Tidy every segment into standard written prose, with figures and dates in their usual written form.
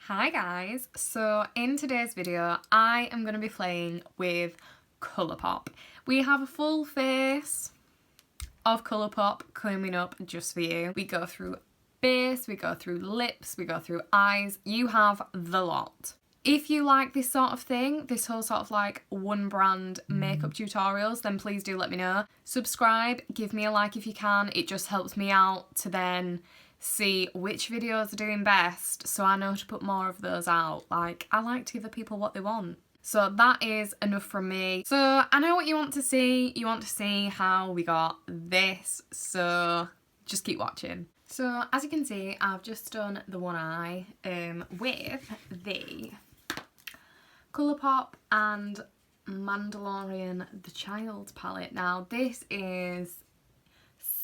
Hi guys, so in today's video I am going to be playing with ColourPop. We have a full face of ColourPop coming up just for you. We go through base, we go through lips, we go through eyes, you have the lot. If you like this sort of thing, this whole sort of like one brand makeup tutorials, then please do let me know. Subscribe, give me a like if you can, it just helps me out to then see which videos are doing best so I know to put more of those out. Like, I like to give the people what they want. So that is enough from me. So I know what you want to see. You want to see how we got this, so just keep watching. So as you can see, I've just done the one eye with the ColourPop and Mandalorian The Child palette. Now this is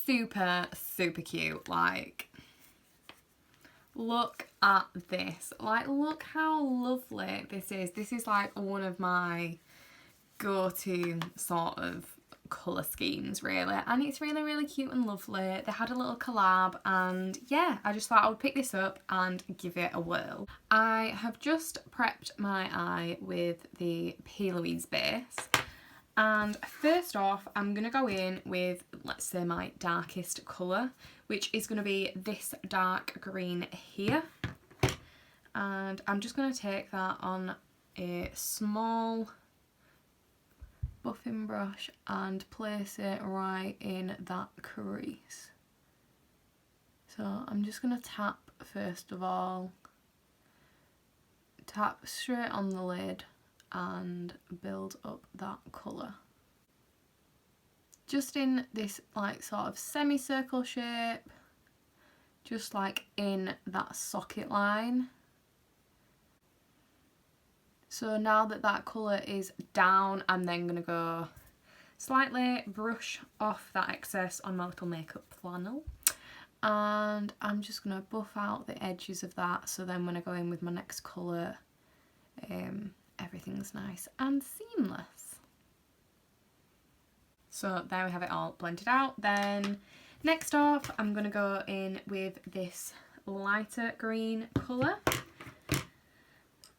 super cute. Like, look at this. Like, look how lovely this is. This is like one of my go-to sort of colour schemes really, and it's really cute and lovely. They had a little collab and yeah, I just thought I would pick this up and give it a whirl. I have just prepped my eye with the P. Louise base, and first off I'm going to go in with, let's say, my darkest colour, which is going to be this dark green here, and I'm just going to take that on a small buffing brush and place it right in that crease. So I'm just going to tap first of all, tap straight on the lid and build up that colour. Just in this like sort of semicircle shape, just like in that socket line. So now that that colour is down, I'm then going to go slightly brush off that excess on my little makeup flannel. And I'm just going to buff out the edges of that, so then when I go in with my next colour, everything's nice and seamless. So there we have it all blended out. Then next off I'm going to go in with this lighter green colour.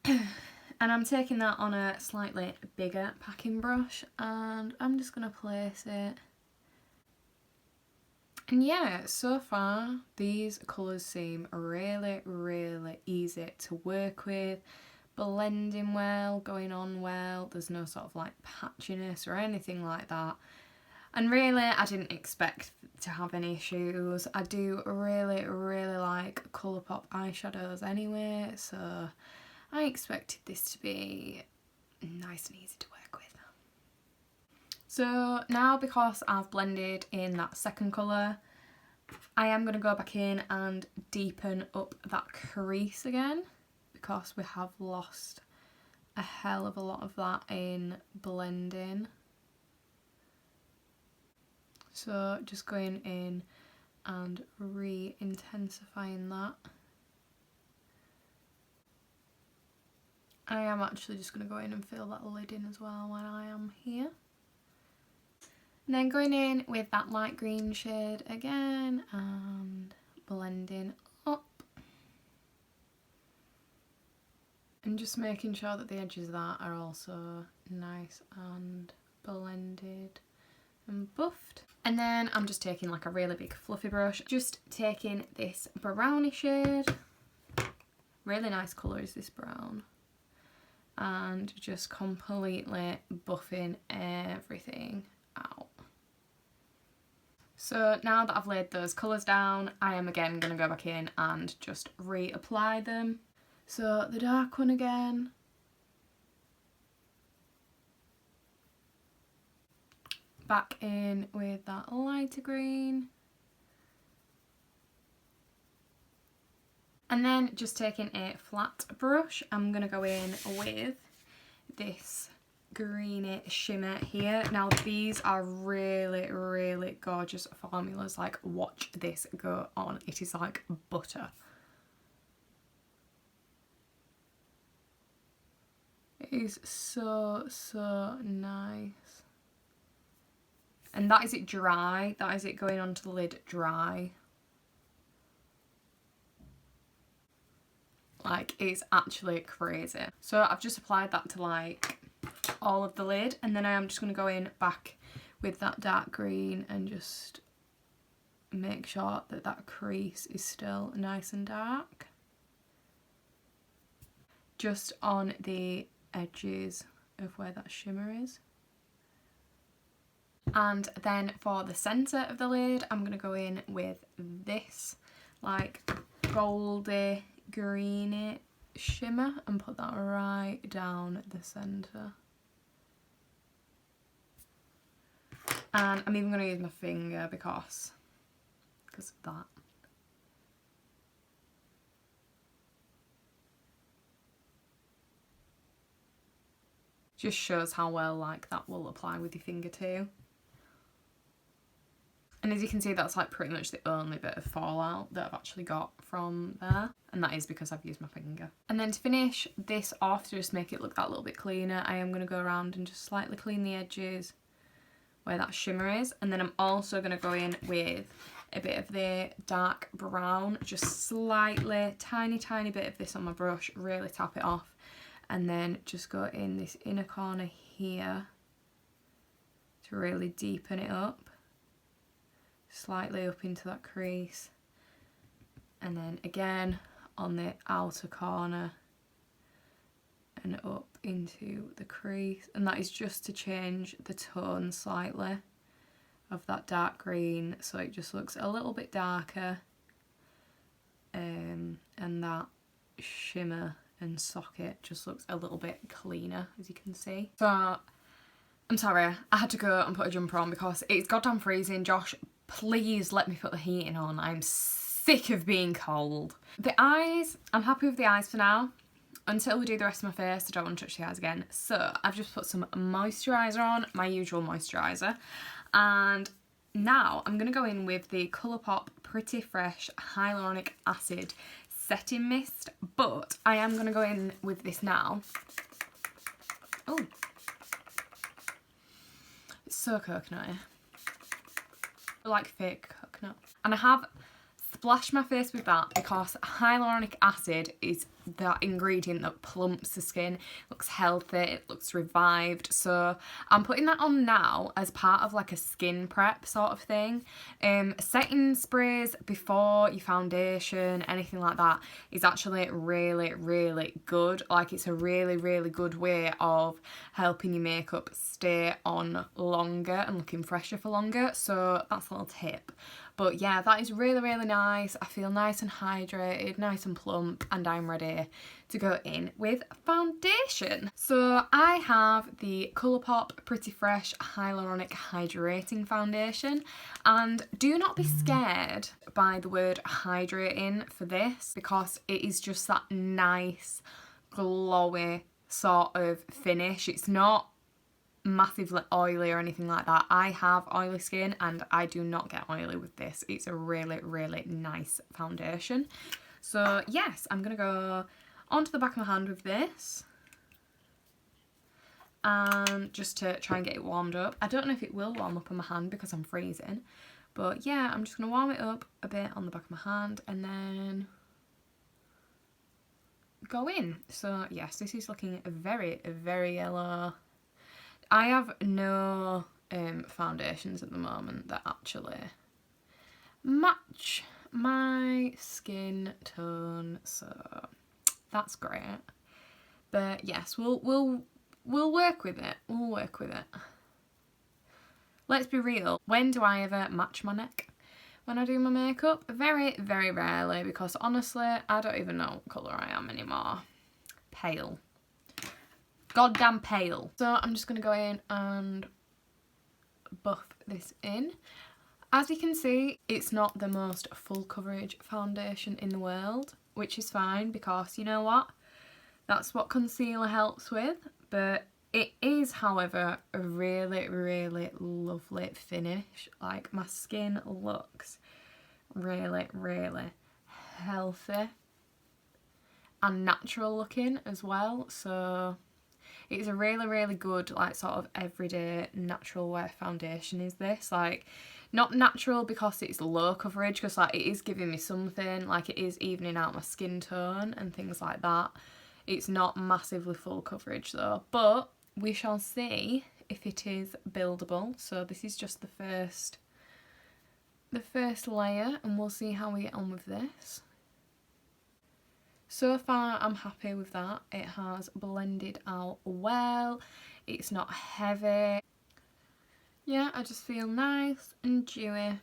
And I'm taking that on a slightly bigger packing brush and I'm just going to place it. And yeah, so far these colours seem really easy to work with, blending well, going on well. There's no sort of like patchiness or anything like that. And really, I didn't expect to have any issues. I do really like ColourPop eyeshadows anyway, so I expected this to be nice and easy to work with. So now, because I've blended in that second colour, I am going to go back in and deepen up that crease again, because we have lost a hell of a lot of that in blending. So just going in and re-intensifying that. I am actually just going to go in and fill that lid in as well when I am here. And then going in with that light green shade again and blending up. And just making sure that the edges of that are also nice and blended and buffed. And then I'm just taking like a really big fluffy brush, just taking this browny shade. Really nice colour is this brown. And just completely buffing everything out. So now that I've laid those colours down, I am again going to go back in and just reapply them. So the dark one again. Back in with that lighter green. And then just taking a flat brush, I'm going to go in with this greeny shimmer here. Now these are really gorgeous formulas. Like, watch this go on. It is like butter. It is so nice. And that is it dry. That is it going onto the lid dry. Like, it's actually crazy. So I've just applied that to like all of the lid, and then I am just going to go in back with that dark green and just make sure that that crease is still nice and dark. Just on the edges of where that shimmer is. And then for the centre of the lid, I'm going to go in with this like goldy greeny shimmer and put that right down the centre. And I'm even going to use my finger because of that. Just shows how well like that will apply with your finger too. And as you can see, that's like pretty much the only bit of fallout that I've actually got from there. And that is because I've used my finger. And then to finish this off, to just make it look that little bit cleaner, I am going to go around and just slightly clean the edges where that shimmer is. And then I'm also going to go in with a bit of the dark brown, just slightly, tiny bit of this on my brush, really tap it off. And then just go in this inner corner here to really deepen it up. Slightly up into that crease, and then again on the outer corner and up into the crease, and that is just to change the tone slightly of that dark green so it just looks a little bit darker, and that shimmer and socket just looks a little bit cleaner, as you can see. So I'm sorry, I had to go and put a jumper on because it's goddamn freezing. Josh, please let me put the heating on. I'm sick of being cold. The eyes, I'm happy with the eyes for now. Until we do the rest of my face, I don't want to touch the eyes again. So I've just put some moisturiser on, my usual moisturiser. And now I'm going to go in with the ColourPop Pretty Fresh Hyaluronic Acid Setting Mist. But I am going to go in with this now. Oh, it's so coconutty. Like fake coconut. And I have splashed my face with that because hyaluronic acid is that ingredient that plumps the skin, looks healthy, it looks revived. So I'm putting that on now as part of like a skin prep sort of thing. Setting sprays before your foundation, anything like that, is actually really good. Like, it's a really good way of helping your makeup stay on longer and looking fresher for longer. So that's a little tip. But yeah, that is really nice. I feel nice and hydrated, nice and plump, and I'm ready to go in with foundation. So I have the ColourPop Pretty Fresh Hyaluronic Hydrating Foundation, and do not be scared by the word hydrating for this because it is just that nice glowy sort of finish. It's not massively oily or anything like that. I have oily skin and I do not get oily with this. It's a really nice foundation. So yes, I'm gonna go onto the back of my hand with this, and just to try and get it warmed up. I don't know if it will warm up on my hand because I'm freezing, but yeah, I'm just gonna warm it up a bit on the back of my hand and then go in. So yes, this is looking very yellow. I have no foundations at the moment that actually match my skin tone, so that's great. But yes, we'll work with it. We'll work with it. Let's be real. When do I ever match my neck when I do my makeup? Very rarely, because honestly, I don't even know what colour I am anymore. Pale. Goddamn pale. So I'm just going to go in and buff this in. As you can see, it's not the most full coverage foundation in the world, which is fine because you know what? That's what concealer helps with. But it is, however, a really lovely finish. Like, my skin looks really healthy and natural looking as well. So It's a really, really good, like, sort of everyday natural wear foundation is this. Like, not natural because it's low coverage, because, like, it is giving me something. Like, it is evening out my skin tone and things like that. It's not massively full coverage, though. But we shall see if it is buildable. So this is just the first layer, and we'll see how we get on with this. So far I'm happy with that. It has blended out well. It's not heavy. Yeah, I just feel nice and dewy,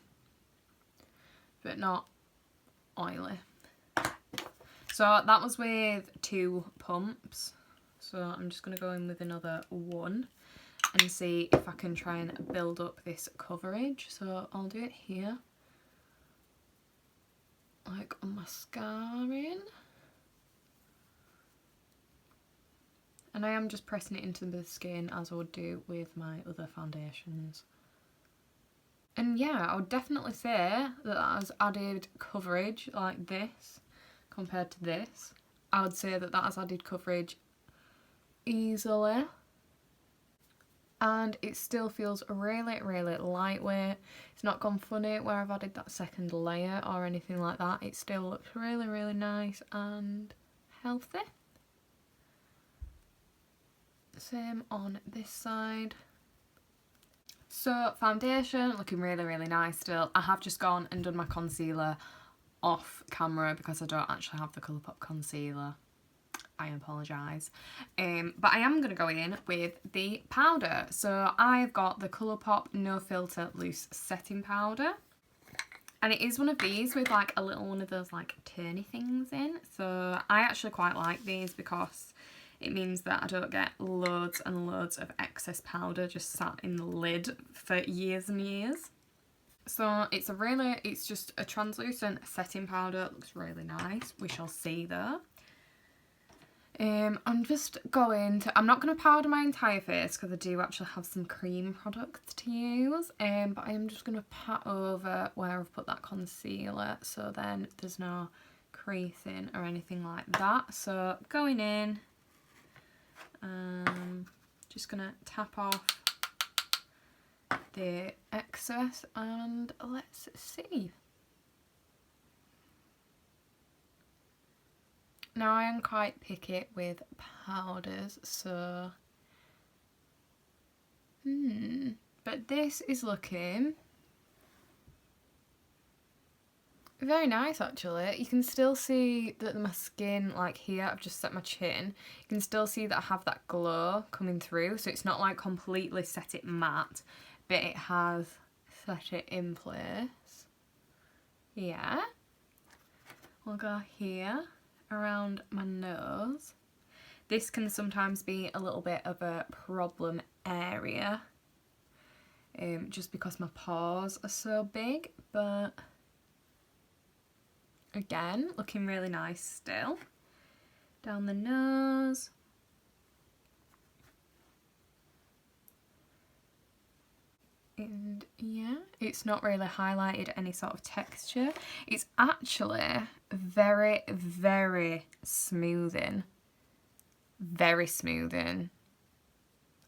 but not oily. So that was with 2 pumps. So I'm just going to go in with another 1 and see if I can try and build up this coverage. So I'll do it here, like on my scarring. And I am just pressing it into the skin as I would do with my other foundations. And yeah, I would definitely say that that has added coverage like this compared to this. I would say that that has added coverage easily. And it still feels really, really lightweight. It's not gone funny where I've added that second layer or anything like that. It still looks really, really nice and healthy. Same on this side. So foundation looking really, really nice still. I have just gone and done my concealer off camera because I don't actually have the ColourPop concealer. I apologise. But I am going to go in with the powder. So I've got the ColourPop No Filter Loose Setting Powder. And it is one of these with like a little one of those like turny things in. So I actually quite like these because it means that I don't get loads and loads of excess powder just sat in the lid for years and years. So it's just a translucent setting powder. It looks really nice. We shall see though. I'm just going to, I'm not going to powder my entire face because I do actually have some cream products to use. But I am just going to pat over where I've put that concealer so then there's no creasing or anything like that. So going in. Just gonna tap off the excess and let's see. Now I am quite picky with powders, so but this is looking very nice actually. You can still see that my skin, like here, I've just set my chin. You can still see that I have that glow coming through. So it's not like completely set it matte, but it has set it in place. Yeah. We'll go here, around my nose. This can sometimes be a little bit of a problem area. Just because my pores are so big, but again, looking really nice still. Down the nose. And yeah, it's not really highlighted any sort of texture. It's actually very, very smoothing. Very smoothing.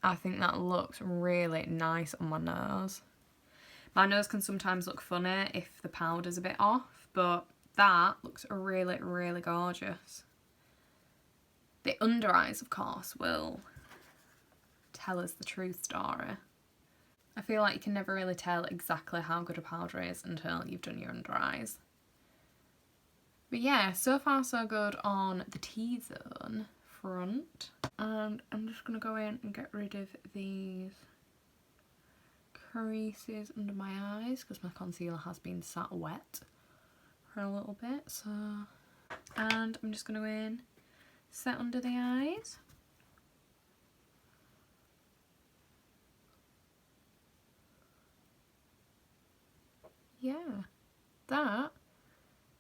I think that looks really nice on my nose. My nose can sometimes look funny if the powder's a bit off, but that looks really, really gorgeous. The under eyes, of course, will tell us the true story. I feel like you can never really tell exactly how good a powder is until you've done your under eyes. But yeah, so far so good on the T-zone front. And I'm just going to go in and get rid of these creases under my eyes because my concealer has been sat wet for a little bit, so, and I'm just going to go in, set under the eyes. Yeah, that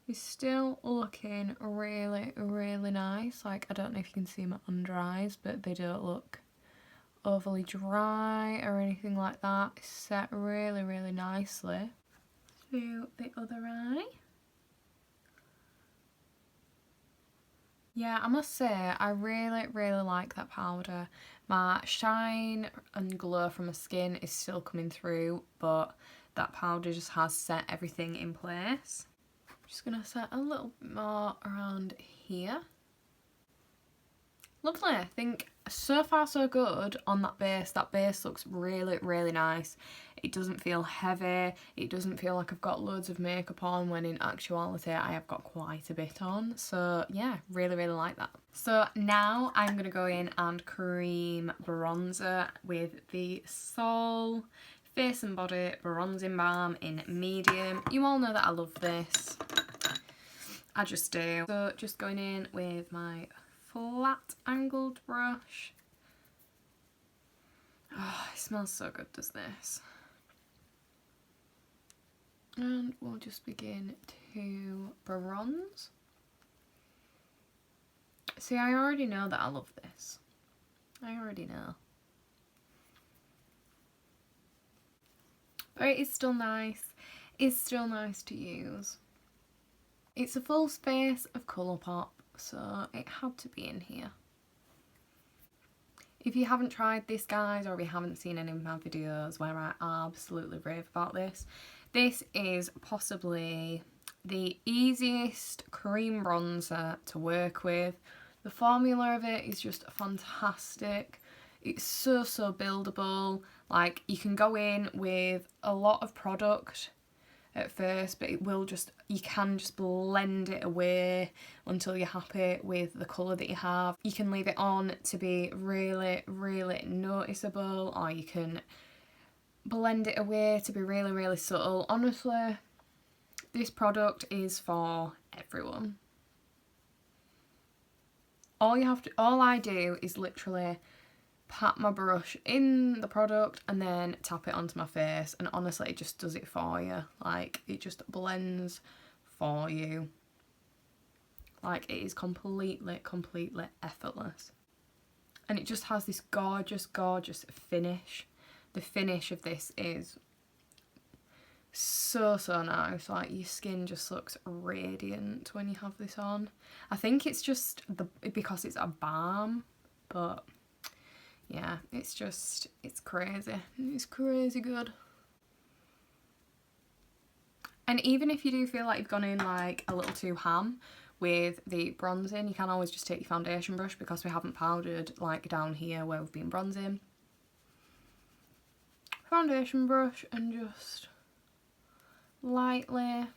is still looking really, really nice. Like, I don't know if you can see my under eyes, but they don't look overly dry or anything like that. It's set really, really nicely. To the other eye. Yeah, I must say, I really, really like that powder. My shine and glow from my skin is still coming through, but that powder just has set everything in place. I'm just going to set a little bit more around here. Lovely. I think so far so good on that base. That base looks really, really nice. It doesn't feel heavy. It doesn't feel like I've got loads of makeup on when in actuality I have got quite a bit on. So yeah, really, really like that. So now I'm going to go in and cream bronzer with the Sol Face and Body Bronzing Balm in medium. You all know that I love this. I just do. So just going in with my flat angled brush. Oh, it smells so good, does this? And we'll just begin to bronze. See, I already know that I love this. I already know. But it is still nice. It's still nice to use. It's a full space of ColourPop, so it had to be in here. If you haven't tried this, guys, or if you haven't seen any of my videos where I absolutely rave about this, this is possibly the easiest cream bronzer to work with. The formula of it is just fantastic. It's so, so buildable. Like, you can go in with a lot of product at first, but it will just, you can just blend it away until you're happy with the colour that you have. You can leave it on to be really, really noticeable, or you can blend it away to be really, really subtle. Honestly, this product is for everyone. All I do is literally pat my brush in the product and then tap it onto my face, and honestly it just does it for you. Like, it just blends for you. Like, it is completely effortless, and it just has this gorgeous finish. The finish of this is so, so nice. Like, your skin just looks radiant when you have this on. I think it's just because it's a balm, but yeah, it's just, it's crazy. It's crazy good. And even if you do feel like you've gone in like a little too ham with the bronzing, you can always just take your foundation brush, because we haven't powdered like down here where we've been bronzing. Foundation brush and just lightly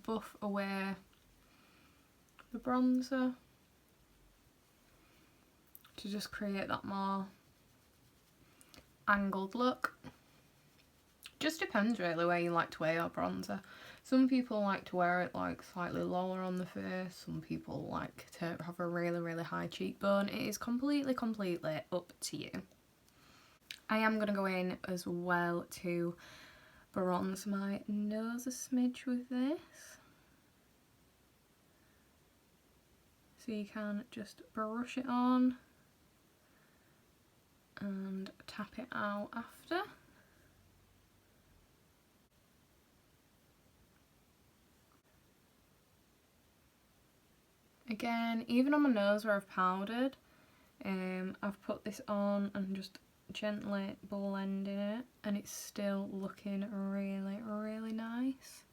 buff away the bronzer to just create that more angled look. Just depends really where you like to wear your bronzer. Some people like to wear it like slightly lower on the face. Some people like to have a really, really high cheekbone. It is completely up to you. I am going to go in as well to bronze my nose a smidge with this. So you can just brush it on and tap it out after. Again, even on my nose where I've powdered, I've put this on and just gently blending it, and it's still looking really, really nice.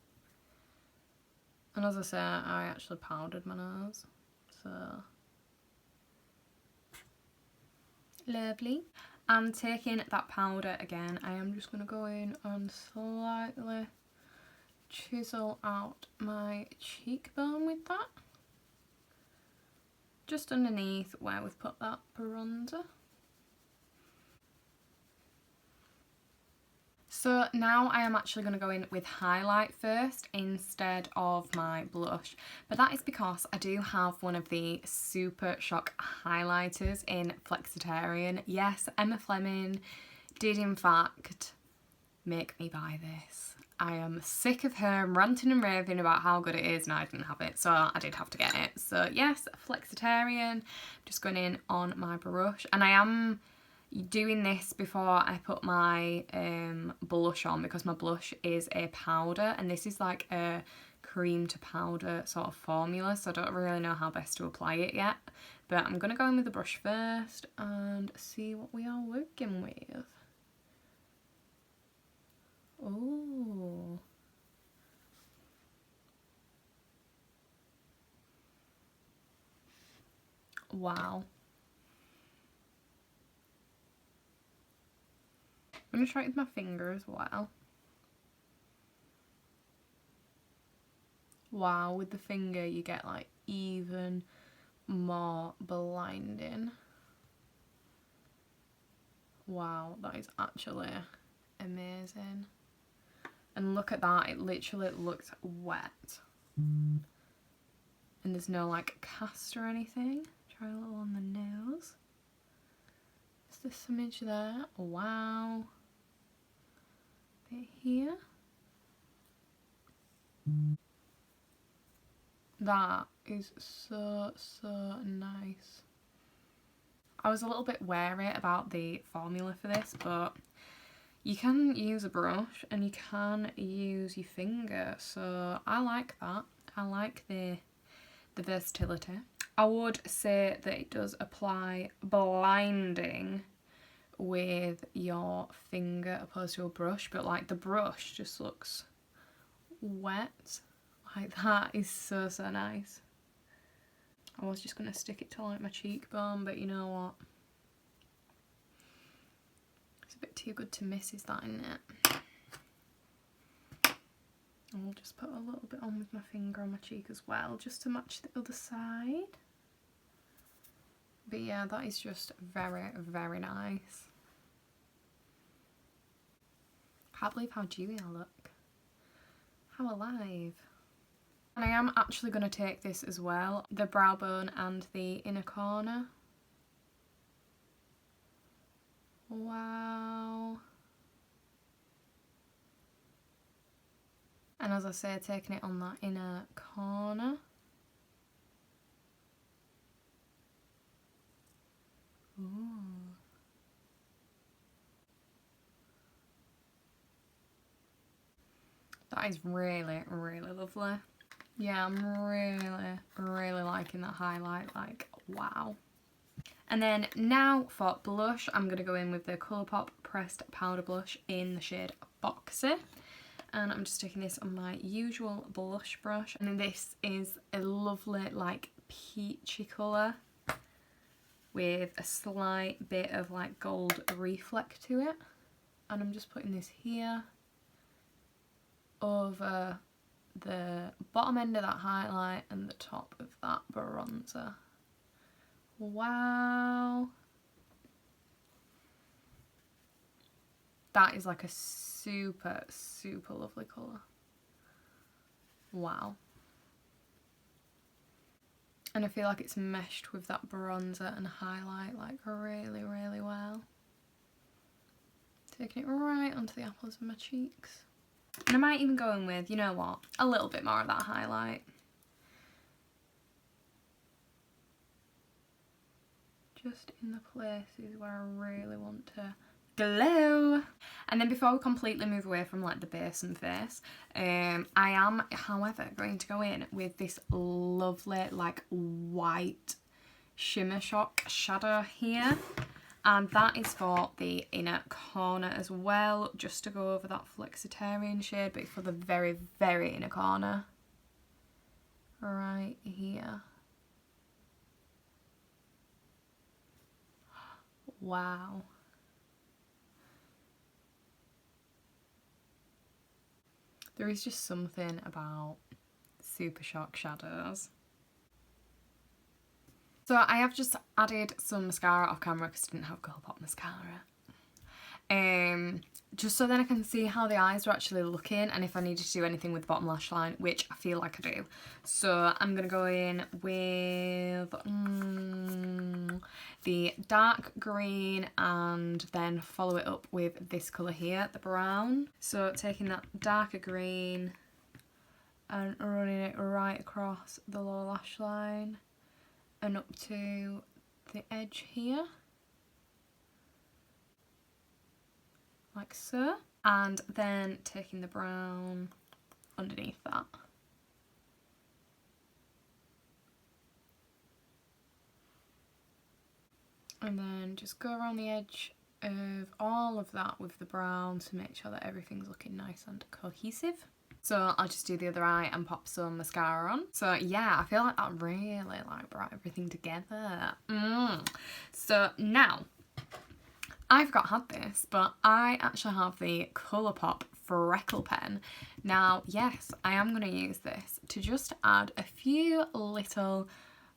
And as I say, I actually powdered my nose, so lovely. And taking that powder again, I am just going to go in and slightly chisel out my cheekbone with that. Just underneath where we've put that bronzer. So now I am actually going to go in with highlight first instead of my blush. But that is because I do have one of the Super Shock highlighters in Flexitarian. Yes, Emma Fleming did in fact make me buy this. I am sick of her ranting and raving about how good it is, and I didn't have it, so I did have to get it. So yes, Flexitarian. Just going in on my brush, and I am doing this before I put my blush on, because my blush is a powder and this is like a cream to powder sort of formula, so I don't really know how best to apply it yet. But I'm going to go in with the brush first and see what we are working with. Oh. Wow. I'm going to try it with my finger as well. Wow, with the finger you get like even more blinding. Wow, that is actually amazing. And look at that, it literally looks wet. And there's no like cast or anything. Try a little on the nose. Is this some image there? Wow. Bit here. That is so nice. I was a little bit wary about the formula for this, but you can use a brush and you can use your finger, so I like that. I like the versatility. I would say that it does apply blinding with your finger opposed to a brush, but like the brush just looks wet. Like that is so nice. I was just going to stick it to like my cheekbone, but you know what? It's a bit too good to miss, is that, isn't it? I'll just put a little bit on with my finger on my cheek as well, just to match the other side. But yeah, that is just very nice. Can't believe how dewy I look. How alive. And I am actually going to take this as well, the brow bone and the inner corner. Wow. And as I say, taking it on that inner corner. Ooh. That is really lovely. Yeah, I'm really liking that highlight, like, wow. And then now for blush, I'm going to go in with the ColourPop Pressed Powder Blush in the shade Boxy. And I'm just taking this on my usual blush brush. And then this is a lovely, like, peachy colour with a slight bit of, like, gold reflect to it. And I'm just putting this here over the bottom end of that highlight and the top of that bronzer. Wow. That is like a super lovely colour. Wow. And I feel like it's meshed with that bronzer and highlight like really well. Taking it right onto the apples of my cheeks. And I might even go in with, you know what, a little bit more of that highlight. Just in the places where I really want to glow. And then before we completely move away from like the base and face, I am, however, going to go in with this lovely like white Shimmer Shock shadow here. And that is for the inner corner as well, just to go over that Flexitarian shade, but for the very inner corner. Right here. Wow. There is just something about Super Shock shadows. So I have just added some mascara off camera because I didn't have ColourPop mascara. Just so then I can see how the eyes are actually looking and if I needed to do anything with the bottom lash line, which I feel like I do. So I'm going to go in with the dark green and then follow it up with this colour here, the brown. So taking that darker green and running it right across the lower lash line and up to the edge here. Like so, and then taking the brown underneath that. And then just go around the edge of all of that with the brown to make sure that everything's looking nice and cohesive. So I'll just do the other eye and pop some mascara on. So yeah, I feel like that really like brought everything together. So now, I forgot I had this, but I actually have the ColourPop Freckle Pen. Now, yes, I am going to use this to just add a few little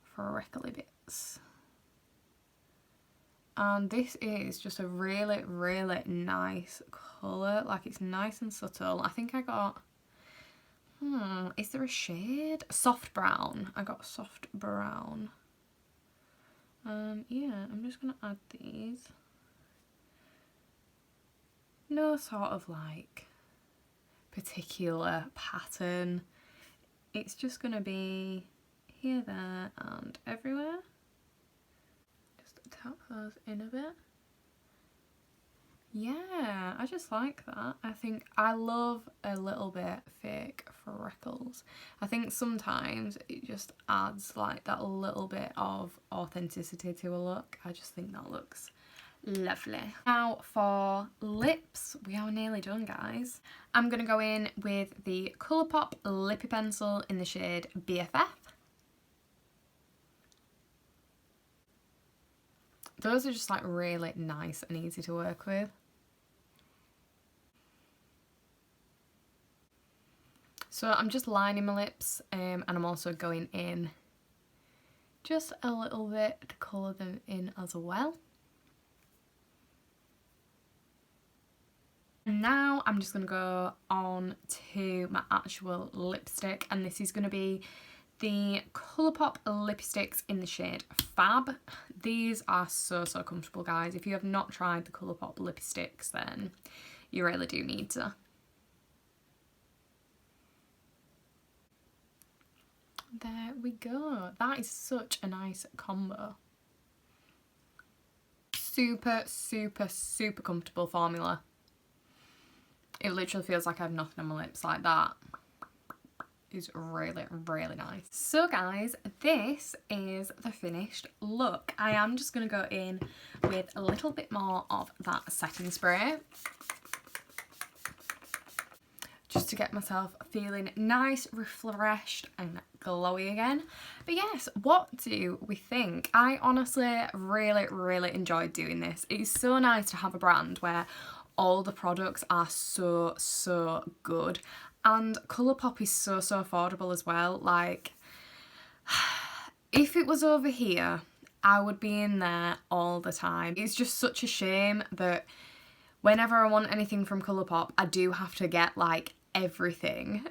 freckly bits. And this is just a really, really nice colour. Like, it's nice and subtle. I think I got, is there a shade? Soft brown. I got soft brown. Yeah, I'm just going to add these. No sort of like particular pattern. It's just going to be here, there and everywhere. Tap those in a bit. Yeah, I just like that. I think I love a little bit fake freckles. I think sometimes it just adds like that little bit of authenticity to a look. I just think that looks lovely. Now for lips, we are nearly done, guys. I'm going to go in with the ColourPop Lippy Pencil in the shade BFF. Those are just like really nice and easy to work with. So I'm just lining my lips and I'm also going in just a little bit to colour them in as well. And now I'm just going to go on to my actual lipstick, and this is going to be the ColourPop lipsticks in the shade Fab. These are so comfortable, guys. If you have not tried the ColourPop lipsticks, then you really do need to. There we go. That is such a nice combo. Super comfortable formula. It literally feels like I have nothing on my lips. Like that is really nice. So guys, this is the finished look. I am just going to go in with a little bit more of that setting spray just to get myself feeling nice, refreshed and glowy again. But yes, what do we think? I honestly really enjoyed doing this. It's so nice to have a brand where all the products are so good. And ColourPop is so affordable as well. Like, if it was over here, I would be in there all the time. It's just such a shame that whenever I want anything from ColourPop, I do have to get like everything.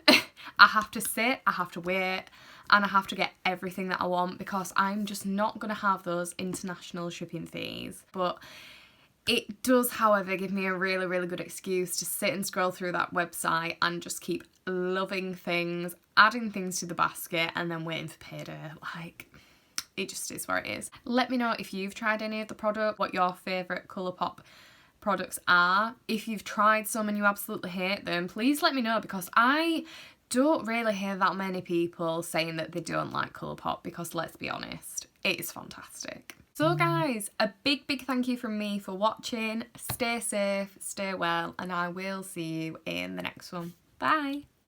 I have to sit, I have to wait, and I have to get everything that I want because I'm just not going to have those international shipping fees. But it does, however, give me a really good excuse to sit and scroll through that website and just keep loving things, adding things to the basket and then waiting for payday. Like, it just is where it is. Let me know if you've tried any of the product, what your favourite ColourPop products are. If you've tried some and you absolutely hate them, please let me know, because I don't really hear that many people saying that they don't like ColourPop, because let's be honest, it is fantastic. So guys, a big thank you from me for watching. Stay safe, stay well, and I will see you in the next one. Bye!